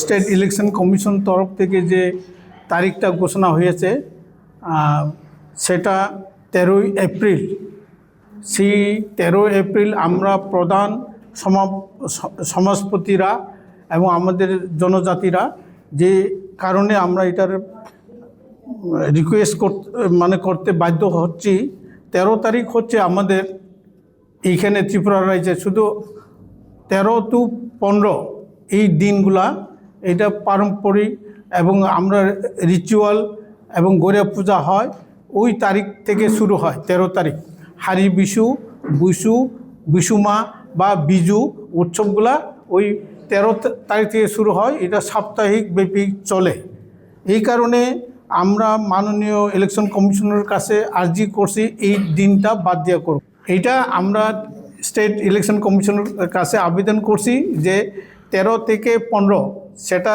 State election commission তরফ থেকে যে তারিখটা ঘোষণা হয়েছে সেটা 13ই এপ্রিল। সেই 13 এপ্রিল আমরা প্রধান সমাজপতিরা এবং আমাদের জনজাতিরা যে কারণে আমরা এটার রিকোয়েস্ট করতে বাধ্য হচ্ছি, 13 তারিখ হচ্ছে আমাদের এইখানে ত্রিপুরা রাজ্যে শুধু 13 to 15 এই দিনগুলা এটা পারম্পরিক এবং আমরা রিচুয়াল এবং গড়িয়া পূজা হয় ওই তারিখ থেকে শুরু হয়। 13 তারিখ হারি বিশু, বিশুমা বা বিজু উৎসবগুলা ওই 13 তারিখ থেকে শুরু হয়। এটা সাপ্তাহিক ব্যাপী চলে। এই কারণে আমরা মাননীয় ইলেকশন কমিশনের কাছে আর্জি করছি এই দিনটা বাদ দেওয়া করব। এইটা আমরা স্টেট ইলেকশন কমিশনের কাছে আবেদন করছি যে 13 থেকে 15 সেটা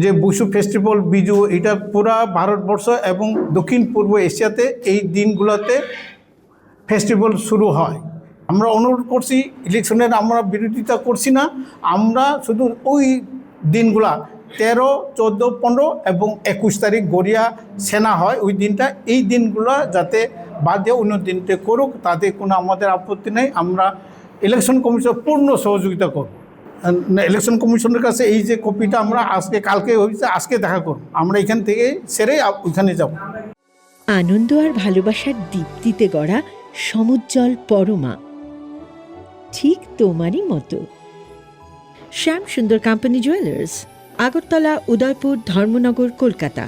যে বসু ফেস্টিভ্যাল বিজু এটা পুরা ভারতবর্ষ এবং দক্ষিণ পূর্ব এশিয়াতে এই দিনগুলোতে ফেস্টিভ্যাল শুরু হয়। আমরা অনুরোধ করছি, ইলেকশনের আমরা বিরোধিতা করছি না, আমরা শুধু ওই দিনগুলা 13, 14, 15 এবং 21 তারিখ গড়িয়া সেনা হয় ওই দিনটা, এই দিনগুলো যাতে বাদ দিয়ে অন্য দিনটা করুক, তাতে কোনো আমাদের আপত্তি নেই। আমরা ইলেকশন কমিশনের পূর্ণ সহযোগিতা করব। ইলেকশন কমিশনের কাছে এই যে কপিটা আমরা কালকে হয়েছে, আজকে দেখা করব। আমরা এখান থেকে সেরে ওইখানে যাব। আনন্দ আর ভালোবাসার দীপ্তিতে গড়া সমুজ্জ্বল পরমা, ঠিক তোমারই মতো। শ্যাম সুন্দর কোম্পানি জুয়েলার্স, আগরতলা, উদয়পুর, ধর্মনগর, কলকাতা।